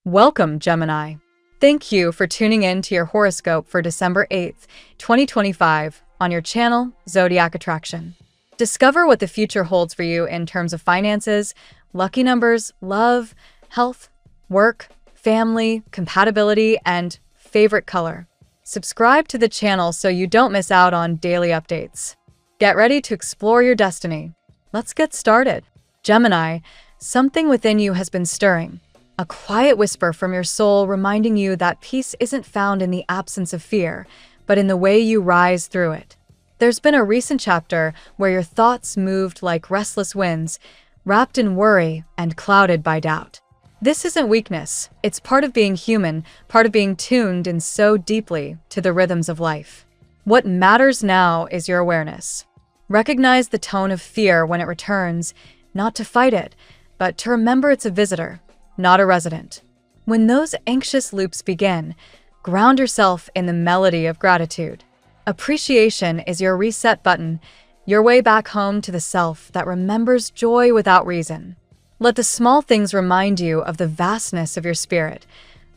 Welcome, Gemini. Thank you for tuning in to your horoscope for December 8th, 2025 on your channel, Zodiac Attraction. Discover what the future holds for you in terms of finances, lucky numbers, love, health, work, family, compatibility, and favorite color. Subscribe to the channel so you don't miss out on daily updates. Get ready to explore your destiny. Let's get started. Gemini, something within you has been stirring. A quiet whisper from your soul reminding you that peace isn't found in the absence of fear, but in the way you rise through it. There's been a recent chapter where your thoughts moved like restless winds, wrapped in worry and clouded by doubt. This isn't weakness. It's part of being human, part of being tuned in so deeply to the rhythms of life. What matters now is your awareness. Recognize the tone of fear when it returns, not to fight it, but to remember it's a visitor, not a resident. When those anxious loops begin, ground yourself in the melody of gratitude. Appreciation is your reset button, your way back home to the self that remembers joy without reason. Let the small things remind you of the vastness of your spirit,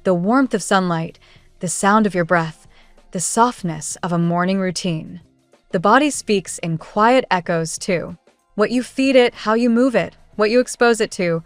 the warmth of sunlight, the sound of your breath, the softness of a morning routine. The body speaks in quiet echoes too. What you feed it, how you move it, what you expose it to,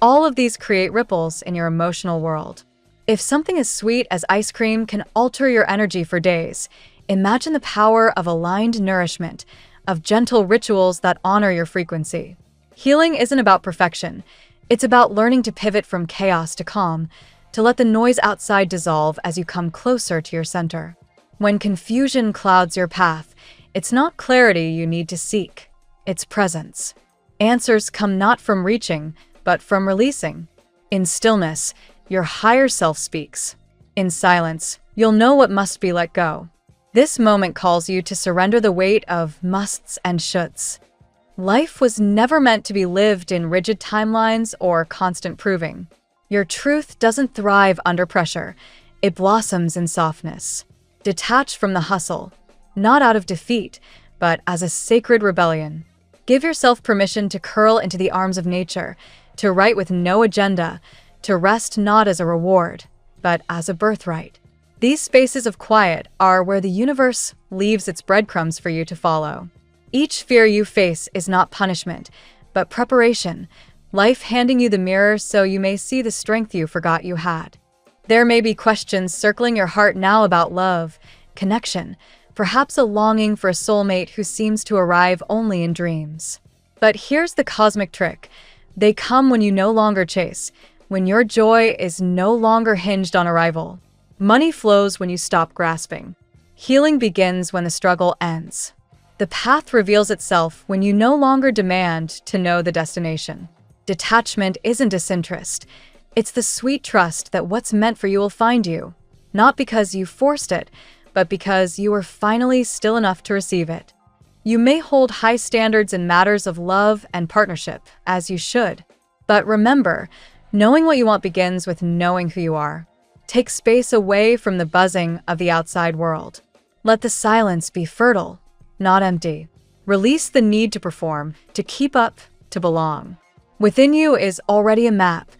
all of these create ripples in your emotional world. If something as sweet as ice cream can alter your energy for days, imagine the power of aligned nourishment, of gentle rituals that honor your frequency. Healing isn't about perfection. It's about learning to pivot from chaos to calm, to let the noise outside dissolve as you come closer to your center. When confusion clouds your path, it's not clarity you need to seek. It's presence. Answers come not from reaching, but from releasing. In stillness, your higher self speaks. In silence, you'll know what must be let go. This moment calls you to surrender the weight of musts and shoulds. Life was never meant to be lived in rigid timelines or constant proving. Your truth doesn't thrive under pressure. It blossoms in softness. Detach from the hustle, not out of defeat, but as a sacred rebellion. Give yourself permission to curl into the arms of nature, to write with no agenda, to rest not as a reward, but as a birthright. These spaces of quiet are where the universe leaves its breadcrumbs for you to follow. Each fear you face is not punishment, but preparation, life handing you the mirror so you may see the strength you forgot you had. There may be questions circling your heart now about love, connection, perhaps a longing for a soulmate who seems to arrive only in dreams. But here's the cosmic trick. They come when you no longer chase, when your joy is no longer hinged on arrival. Money flows when you stop grasping. Healing begins when the struggle ends. The path reveals itself when you no longer demand to know the destination. Detachment isn't disinterest. It's the sweet trust that what's meant for you will find you, not because you forced it, but because you are finally still enough to receive it. You may hold high standards in matters of love and partnership, as you should. But remember, knowing what you want begins with knowing who you are. Take space away from the buzzing of the outside world. Let the silence be fertile, not empty. Release the need to perform, to keep up, to belong. Within you is already a map,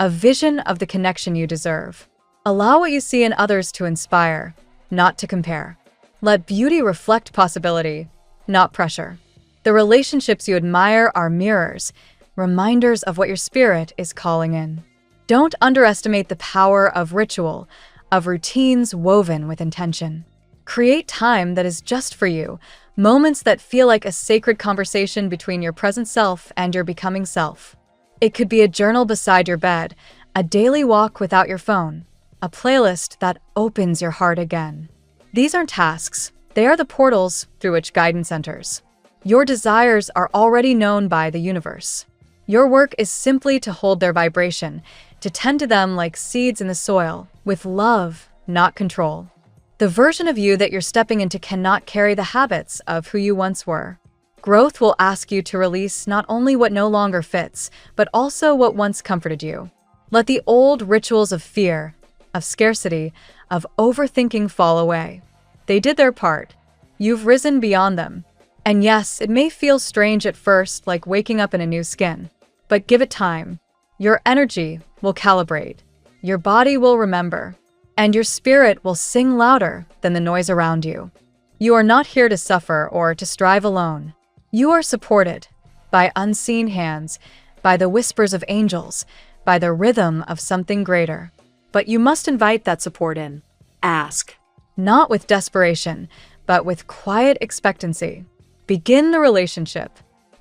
a vision of the connection you deserve. Allow what you see in others to inspire, not to compare. Let beauty reflect possibility, not pressure. The relationships you admire are mirrors, reminders of what your spirit is calling in. Don't underestimate the power of ritual, of routines woven with intention. Create time that is just for you, moments that feel like a sacred conversation between your present self and your becoming self. It could be a journal beside your bed, a daily walk without your phone, a playlist that opens your heart again. These aren't tasks, they are the portals through which guidance enters. Your desires are already known by the universe. Your work is simply to hold their vibration, to tend to them like seeds in the soil, with love, not control. The version of you that you're stepping into cannot carry the habits of who you once were. Growth will ask you to release not only what no longer fits, but also what once comforted you. Let the old rituals of fear, of scarcity, of overthinking fall away. They did their part. You've risen beyond them. And yes, it may feel strange at first, like waking up in a new skin. But give it time. Your energy will calibrate. your body will remember, and your spirit will sing louder than the noise around you. You are not here to suffer or to strive alone. You are supported by unseen hands, by the whispers of angels, by the rhythm of something greater. But you must invite that support in. Ask. Not with desperation, but with quiet expectancy. Begin the relationship.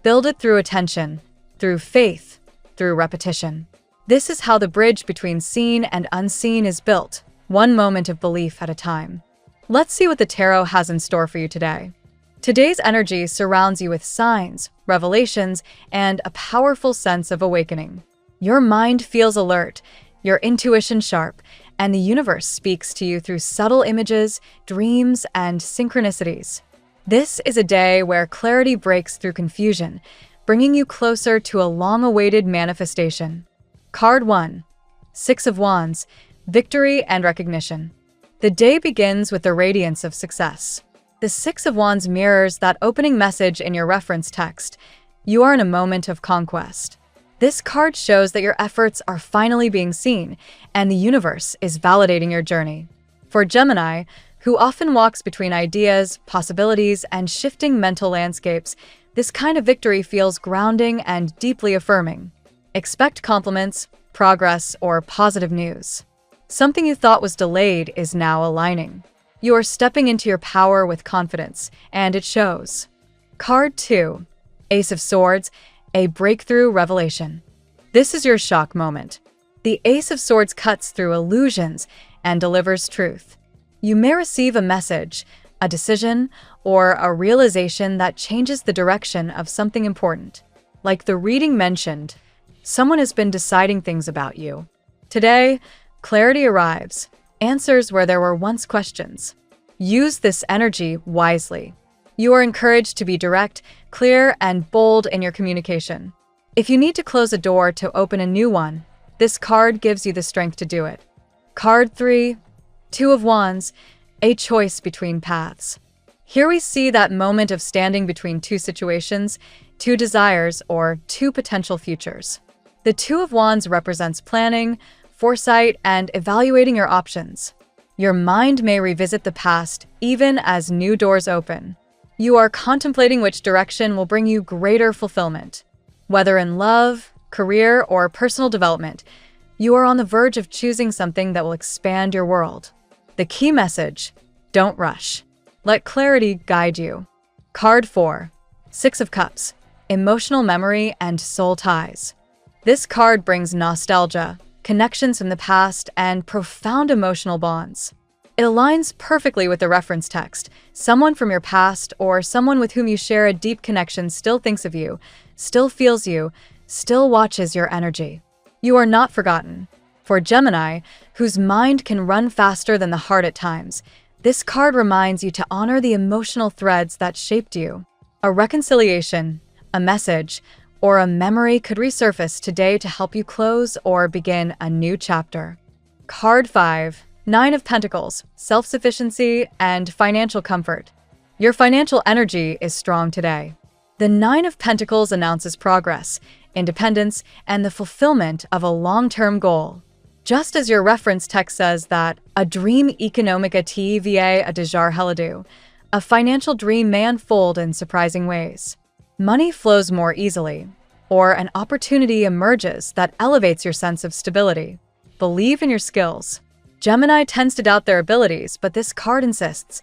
Build it through attention, through faith, through repetition. This is how the bridge between seen and unseen is built, one moment of belief at a time. Let's see what the tarot has in store for you today. Today's energy surrounds you with signs, revelations, and a powerful sense of awakening. Your mind feels alert, your intuition sharp, and the universe speaks to you through subtle images, dreams, and synchronicities. This is a day where clarity breaks through confusion, bringing you closer to a long-awaited manifestation. Card 1. Six of Wands, Victory and Recognition. The day begins with the radiance of success. The Six of Wands mirrors that opening message in your reference text. You are in a moment of conquest. This card shows that your efforts are finally being seen, and the universe is validating your journey. For Gemini, who often walks between ideas, possibilities, and shifting mental landscapes, this kind of victory feels grounding and deeply affirming. Expect compliments, progress, or positive news. Something you thought was delayed is now aligning. You are stepping into your power with confidence, and it shows. Card 2. Ace of Swords, a breakthrough revelation. This is your shock moment. The Ace of Swords cuts through illusions and delivers truth. You may receive a message, a decision, or a realization that changes the direction of something important. Like the reading mentioned, someone has been deciding things about you. Today, clarity arrives, answers where there were once questions. Use this energy wisely. You are encouraged to be direct, clear, and bold in your communication. If you need to close a door to open a new one, this card gives you the strength to do it. Card 3. Two of Wands, a choice between paths. Here we see that moment of standing between two situations, two desires, or two potential futures. The Two of Wands represents planning, foresight, and evaluating your options. Your mind may revisit the past even as new doors open. You are contemplating which direction will bring you greater fulfillment. Whether in love, career, or personal development, you are on the verge of choosing something that will expand your world. The key message: don't rush. Let clarity guide you. Card 4. Six of Cups, emotional memory and soul ties. This card brings nostalgia, connections from the past, and profound emotional bonds. It aligns perfectly with the reference text. Someone from your past or someone with whom you share a deep connection still thinks of you, still feels you, still watches your energy. You are not forgotten. For Gemini, whose mind can run faster than the heart at times, this card reminds you to honor the emotional threads that shaped you. A reconciliation, a message, or a memory could resurface today to help you close or begin a new chapter. Card 5. Nine of Pentacles, self-sufficiency and financial comfort. Your financial energy is strong today. The Nine of Pentacles announces progress, independence, and the fulfillment of a long-term goal. Just as your reference text says that a dream economica TVA a dejar heladu, a financial dream may unfold in surprising ways. Money flows more easily, or an opportunity emerges that elevates your sense of stability. Believe in your skills. Gemini tends to doubt their abilities, but this card insists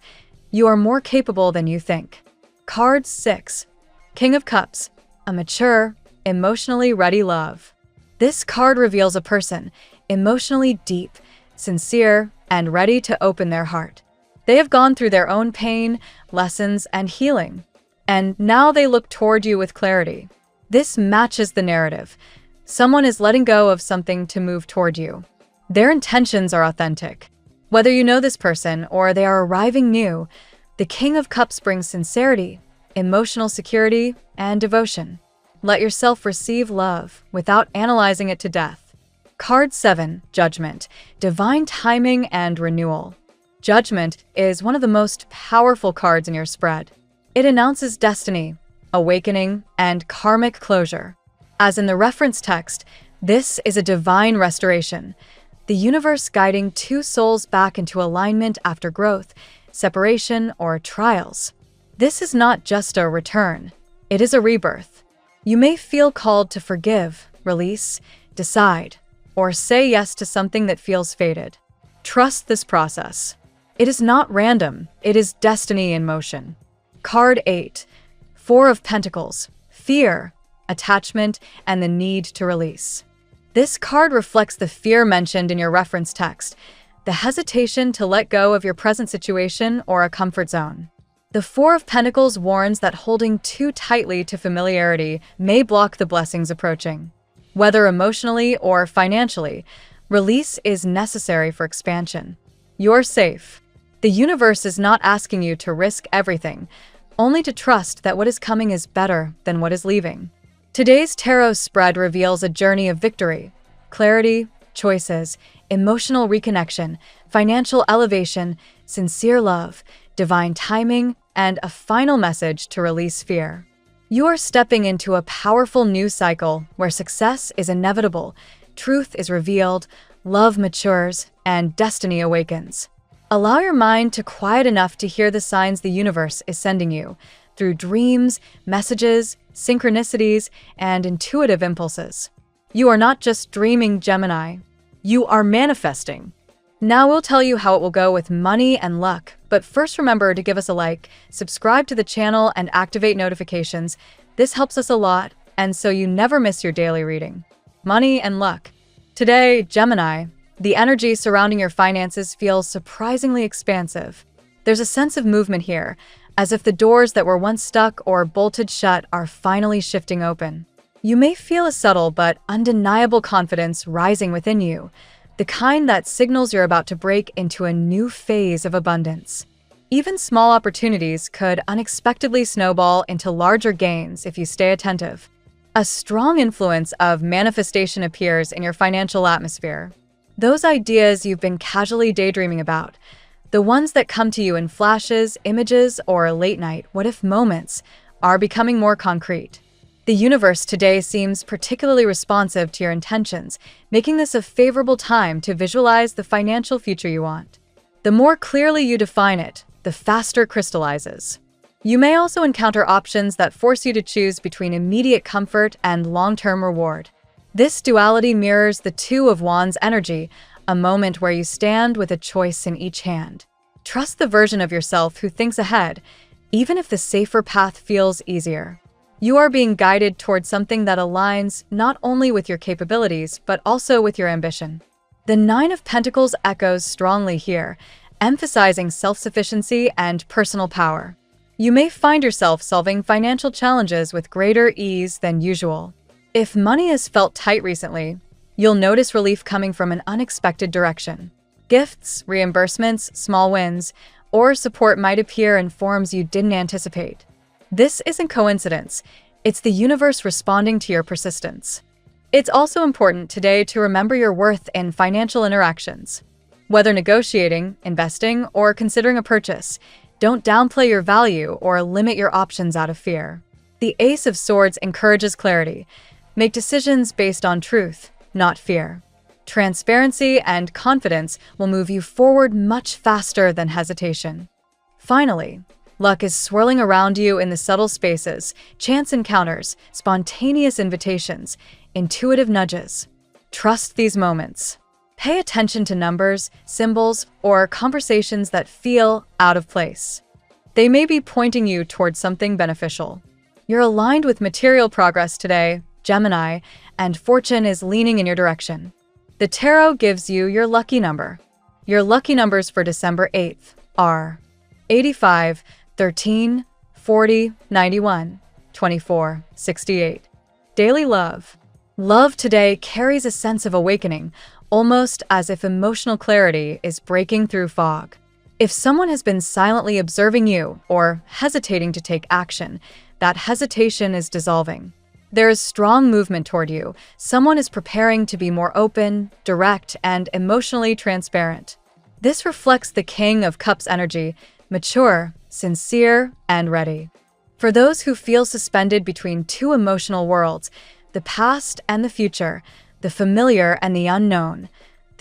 you are more capable than you think. Card 6. King of Cups, a mature, emotionally ready love. This card reveals a person emotionally deep, sincere, and ready to open their heart. They have gone through their own pain, lessons, and healing, and now they look toward you with clarity. This matches the narrative. Someone is letting go of something to move toward you. Their intentions are authentic. Whether you know this person or they are arriving new, the King of Cups brings sincerity, emotional security, and devotion. Let yourself receive love without analyzing it to death. Card 7. Judgment, divine timing and renewal. Judgment is one of the most powerful cards in your spread. It announces destiny, awakening, and karmic closure. As in the reference text, this is a divine restoration. the universe guiding two souls back into alignment after growth, separation, or trials. This is not just a return, it is a rebirth. You may feel called to forgive, release, decide, or say yes to something that feels fated. Trust this process. It is not random, it is destiny in motion. Card 8. Four of Pentacles. Fear, attachment, and the need to release. This card reflects the fear mentioned in your reference text, the hesitation to let go of your present situation or a comfort zone. The Four of Pentacles warns that holding too tightly to familiarity may block the blessings approaching. Whether emotionally or financially, release is necessary for expansion. You're safe. The universe is not asking you to risk everything, only to trust that what is coming is better than what is leaving. Today's tarot spread reveals a journey of victory, clarity, choices, emotional reconnection, financial elevation, sincere love, divine timing, and a final message to release fear. You are stepping into a powerful new cycle where success is inevitable, truth is revealed, love matures, and destiny awakens. Allow your mind to quiet enough to hear the signs the universe is sending you through dreams, messages, synchronicities, and intuitive impulses. You are not just dreaming, Gemini. You are manifesting. Now we'll tell you how it will go with money and luck, but first remember to give us a like, subscribe to the channel, and activate notifications. This helps us a lot, and so you never miss your daily reading. Money and luck. Today, Gemini, the energy surrounding your finances feels surprisingly expansive. There's a sense of movement here, as if the doors that were once stuck or bolted shut are finally shifting open. You may feel a subtle but undeniable confidence rising within you, the kind that signals you're about to break into a new phase of abundance. Even small opportunities could unexpectedly snowball into larger gains if you stay attentive. A strong influence of manifestation appears in your financial atmosphere. Those ideas you've been casually daydreaming about, the ones that come to you in flashes, images, or late-night what-if moments, are becoming more concrete. The universe today seems particularly responsive to your intentions, making this a favorable time to visualize the financial future you want. The more clearly you define it, the faster it crystallizes. You may also encounter options that force you to choose between immediate comfort and long-term reward. This duality mirrors the Two of Wands energy, a moment where you stand with a choice in each hand. Trust the version of yourself who thinks ahead, even if the safer path feels easier. You are being guided towards something that aligns not only with your capabilities, but also with your ambition. The Nine of Pentacles echoes strongly here, emphasizing self-sufficiency and personal power. You may find yourself solving financial challenges with greater ease than usual. If money has felt tight recently, you'll notice relief coming from an unexpected direction. Gifts, reimbursements, small wins, or support might appear in forms you didn't anticipate. This isn't coincidence. It's the universe responding to your persistence. It's also important today to remember your worth in financial interactions. Whether negotiating, investing, or considering a purchase, don't downplay your value or limit your options out of fear. The Ace of Swords encourages clarity. Make decisions based on truth, not fear. Transparency and confidence will move you forward much faster than hesitation. Finally, luck is swirling around you in the subtle spaces, chance encounters, spontaneous invitations, intuitive nudges. Trust these moments. Pay attention to numbers, symbols, or conversations that feel out of place. They may be pointing you towards something beneficial. You're aligned with material progress today, Gemini, and fortune is leaning in your direction. The tarot gives you your lucky number. Your lucky numbers for December 8th are 85, 13, 40, 91, 24, 68. Daily love. Love today carries a sense of awakening, almost as if emotional clarity is breaking through fog. If someone has been silently observing you or hesitating to take action, that hesitation is dissolving. There is strong movement toward you. Someone is preparing to be more open, direct, and emotionally transparent. This reflects the King of Cups energy, mature, sincere, and ready. For those who feel suspended between two emotional worlds, the past and the future, the familiar and the unknown,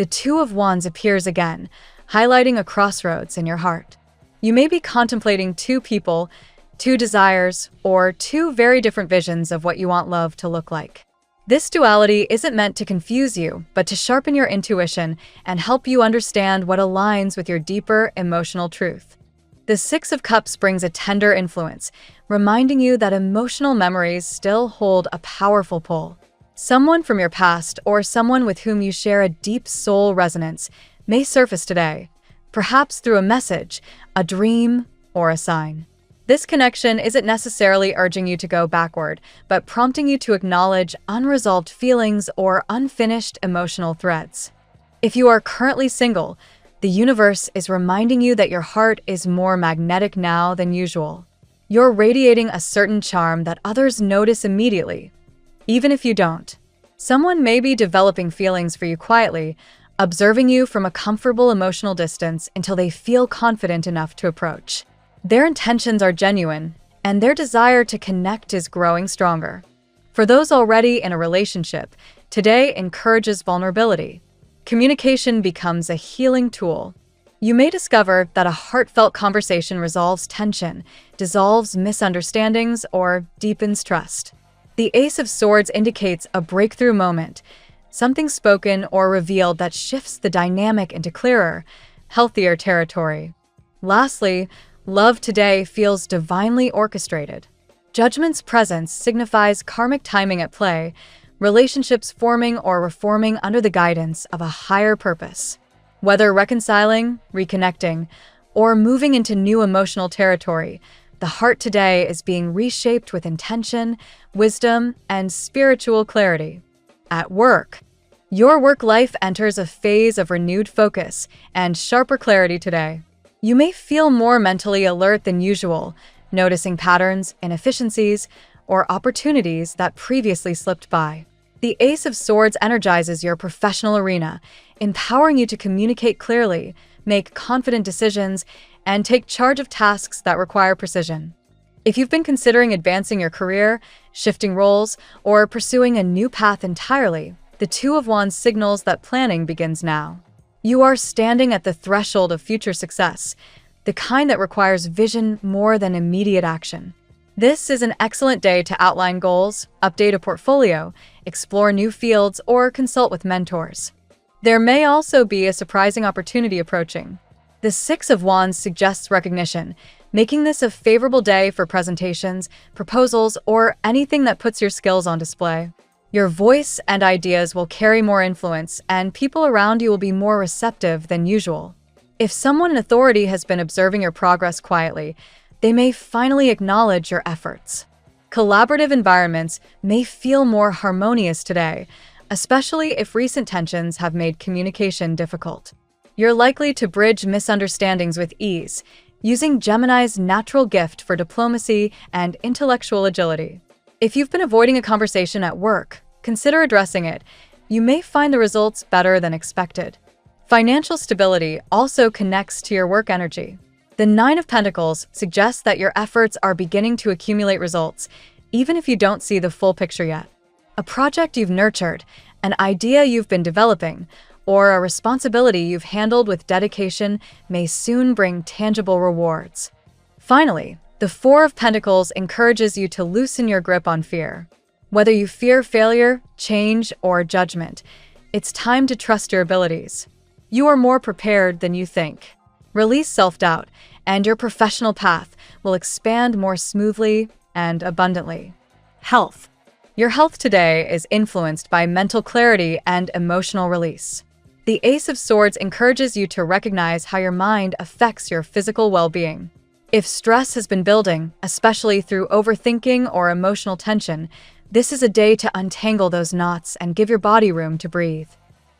the Two of Wands appears again, highlighting a crossroads in your heart. You may be contemplating two people, two desires, or two very different visions of what you want love to look like. This duality isn't meant to confuse you, but to sharpen your intuition and help you understand what aligns with your deeper emotional truth. The Six of Cups brings a tender influence, reminding you that emotional memories still hold a powerful pull. Someone from your past or someone with whom you share a deep soul resonance may surface today, perhaps through a message, a dream, or a sign. This connection isn't necessarily urging you to go backward, but prompting you to acknowledge unresolved feelings or unfinished emotional threads. If you are currently single, the universe is reminding you that your heart is more magnetic now than usual. You're radiating a certain charm that others notice immediately, even if you don't. Someone may be developing feelings for you quietly, observing you from a comfortable emotional distance until they feel confident enough to approach. Their intentions are genuine, and their desire to connect is growing stronger. For those already in a relationship, today encourages vulnerability. Communication becomes a healing tool. You may discover that a heartfelt conversation resolves tension, dissolves misunderstandings, or deepens trust. The Ace of Swords indicates a breakthrough moment, something spoken or revealed that shifts the dynamic into clearer, healthier territory. Lastly, love today feels divinely orchestrated. Judgment's presence signifies karmic timing at play, relationships forming or reforming under the guidance of a higher purpose. Whether reconciling, reconnecting, or moving into new emotional territory, the heart today is being reshaped with intention, wisdom, and spiritual clarity. At work, your work life enters a phase of renewed focus and sharper clarity today. You may feel more mentally alert than usual, noticing patterns, inefficiencies, or opportunities that previously slipped by. The Ace of Swords energizes your professional arena, empowering you to communicate clearly, make confident decisions, and take charge of tasks that require precision. If you've been considering advancing your career, shifting roles, or pursuing a new path entirely, the Two of Wands signals that planning begins now. You are standing at the threshold of future success, the kind that requires vision more than immediate action. This is an excellent day to outline goals, update a portfolio, explore new fields, or consult with mentors. There may also be a surprising opportunity approaching. The Six of Wands suggests recognition, making this a favorable day for presentations, proposals, or anything that puts your skills on display. Your voice and ideas will carry more influence, and people around you will be more receptive than usual. If someone in authority has been observing your progress quietly, they may finally acknowledge your efforts. Collaborative environments may feel more harmonious today, especially if recent tensions have made communication difficult. You're likely to bridge misunderstandings with ease, using Gemini's natural gift for diplomacy and intellectual agility. If you've been avoiding a conversation at work, consider addressing it. You may find the results better than expected. Financial stability also connects to your work energy. The Nine of Pentacles suggests that your efforts are beginning to accumulate results, even if you don't see the full picture yet. A project you've nurtured, an idea you've been developing, or a responsibility you've handled with dedication may soon bring tangible rewards. Finally, the Four of Pentacles encourages you to loosen your grip on fear. Whether you fear failure, change, or judgment, it's time to trust your abilities. You are more prepared than you think. Release self-doubt, and your professional path will expand more smoothly and abundantly. Health. Your health today is influenced by mental clarity and emotional release. The Ace of Swords encourages you to recognize how your mind affects your physical well-being. If stress has been building, especially through overthinking or emotional tension, this is a day to untangle those knots and give your body room to breathe.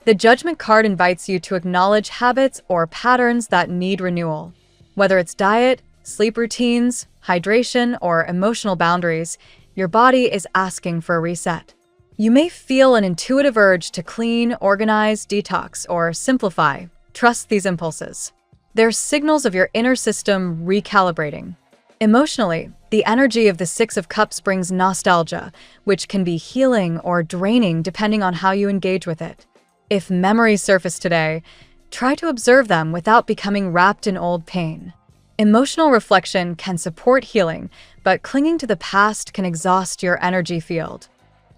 The Judgment card invites you to acknowledge habits or patterns that need renewal. Whether it's diet, sleep routines, hydration, or emotional boundaries, your body is asking for a reset. You may feel an intuitive urge to clean, organize, detox, or simplify. Trust these impulses. They're signals of your inner system recalibrating. Emotionally, the energy of the Six of Cups brings nostalgia, which can be healing or draining depending on how you engage with it. If memories surface today, try to observe them without becoming wrapped in old pain. Emotional reflection can support healing, but clinging to the past can exhaust your energy field.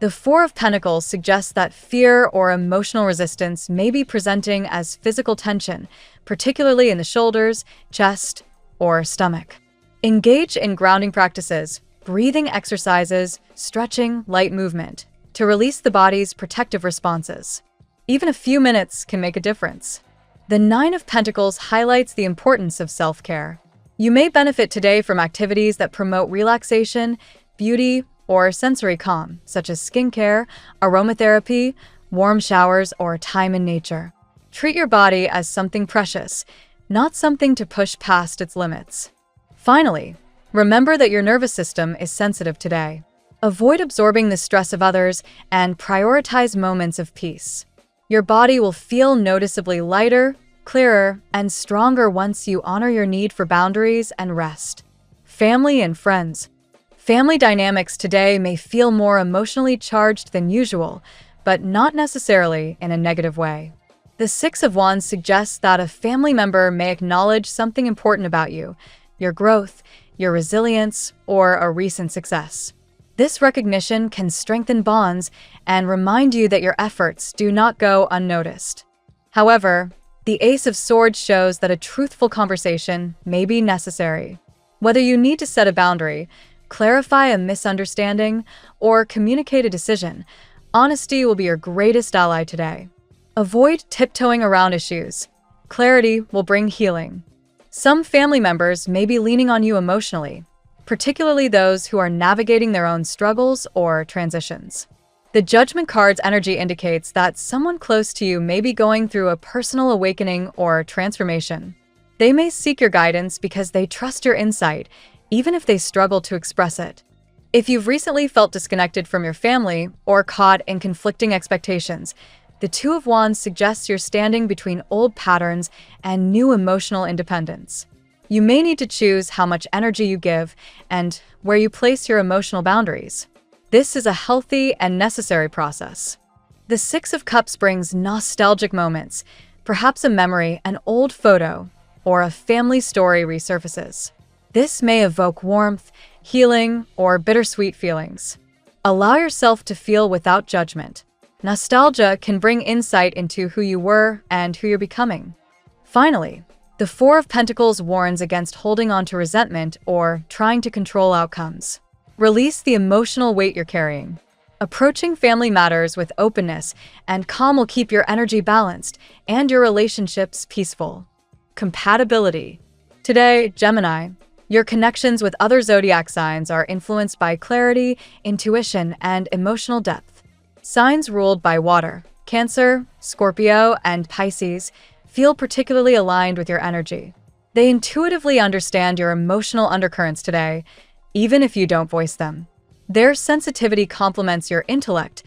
The Four of Pentacles suggests that fear or emotional resistance may be presenting as physical tension, particularly in the shoulders, chest, or stomach. Engage in grounding practices, breathing exercises, stretching, light movement, to release the body's protective responses. Even a few minutes can make a difference. The Nine of Pentacles highlights the importance of self-care. You may benefit today from activities that promote relaxation, beauty, or sensory calm, such as skincare, aromatherapy, warm showers, or time in nature. Treat your body as something precious, not something to push past its limits. Finally, remember that your nervous system is sensitive today. Avoid absorbing the stress of others and prioritize moments of peace. Your body will feel noticeably lighter, clearer, and stronger once you honor your need for boundaries and rest. Family and friends. Family dynamics today may feel more emotionally charged than usual, but not necessarily in a negative way. The Six of Wands suggests that a family member may acknowledge something important about you, your growth, your resilience, or a recent success. This recognition can strengthen bonds and remind you that your efforts do not go unnoticed. However, the Ace of Swords shows that a truthful conversation may be necessary. Whether you need to set a boundary, clarify a misunderstanding, or communicate a decision, honesty will be your greatest ally today. Avoid tiptoeing around issues. Clarity will bring healing. Some family members may be leaning on you emotionally, particularly those who are navigating their own struggles or transitions. The Judgment card's energy indicates that someone close to you may be going through a personal awakening or transformation. They may seek your guidance because they trust your insight, even if they struggle to express it. If you've recently felt disconnected from your family or caught in conflicting expectations, the Two of Wands suggests you're standing between old patterns and new emotional independence. You may need to choose how much energy you give and where you place your emotional boundaries. This is a healthy and necessary process. The Six of Cups brings nostalgic moments, perhaps a memory, an old photo, or a family story resurfaces. This may evoke warmth, healing, or bittersweet feelings. Allow yourself to feel without judgment. Nostalgia can bring insight into who you were and who you're becoming. Finally, the Four of Pentacles warns against holding on to resentment or trying to control outcomes. Release the emotional weight you're carrying. Approaching family matters with openness and calm will keep your energy balanced and your relationships peaceful. Compatibility. Today, Gemini, your connections with other zodiac signs are influenced by clarity, intuition, and emotional depth. Signs ruled by water, Cancer, Scorpio, and Pisces, feel particularly aligned with your energy. They intuitively understand your emotional undercurrents today, even if you don't voice them. Their sensitivity complements your intellect,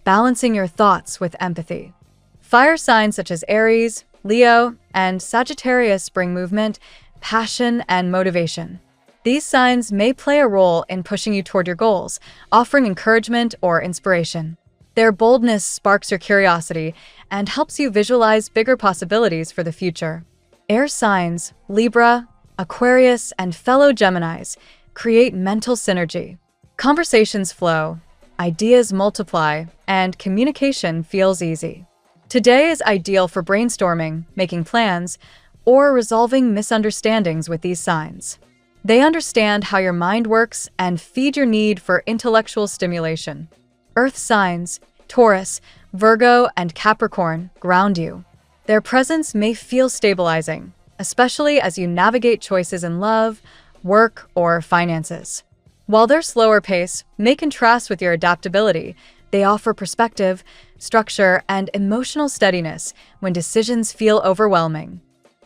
balancing your thoughts with empathy. Fire signs such as Aries, Leo, and Sagittarius bring movement, passion, and motivation. These signs may play a role in pushing you toward your goals, offering encouragement or inspiration. Their boldness sparks your curiosity and helps you visualize bigger possibilities for the future. Air signs, Libra, Aquarius, and fellow Geminis create mental synergy. Conversations flow, ideas multiply, and communication feels easy. Today is ideal for brainstorming, making plans, or resolving misunderstandings with these signs. They understand how your mind works and feed your need for intellectual stimulation. Earth signs, Taurus, Virgo, and Capricorn ground you. Their presence may feel stabilizing, especially as you navigate choices in love, work, or finances. While their slower pace may contrast with your adaptability, they offer perspective, structure, and emotional steadiness when decisions feel overwhelming.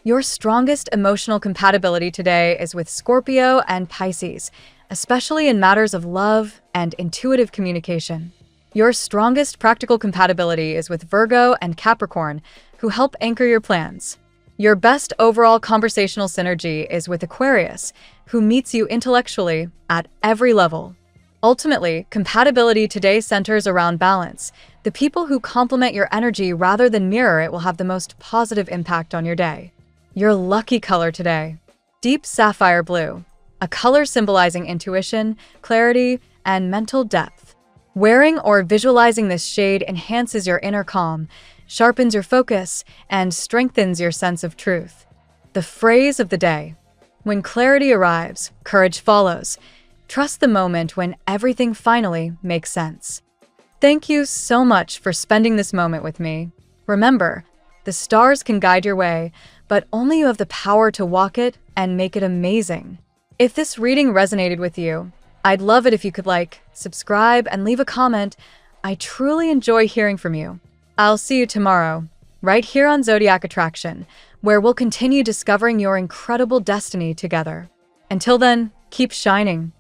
Your strongest emotional compatibility today is with Scorpio and Pisces, especially in matters of love and intuitive communication. Your strongest practical compatibility is with Virgo and Capricorn, who help anchor your plans. Your best overall conversational synergy is with Aquarius, who meets you intellectually at every level. Ultimately, compatibility today centers around balance. The people who complement your energy rather than mirror it will have the most positive impact on your day. Your lucky color today: deep sapphire blue, a color symbolizing intuition, clarity, and mental depth. Wearing or visualizing this shade enhances your inner calm, sharpens your focus, and strengthens your sense of truth. The phrase of the day: when clarity arrives, courage follows. Trust the moment when everything finally makes sense. Thank you so much for spending this moment with me. Remember, the stars can guide your way, but only you have the power to walk it and make it amazing. If this reading resonated with you, I'd love it if you could like, subscribe, and leave a comment. I truly enjoy hearing from you. I'll see you tomorrow, right here on Zodiac Attraction, where we'll continue discovering your incredible destiny together. Until then, keep shining.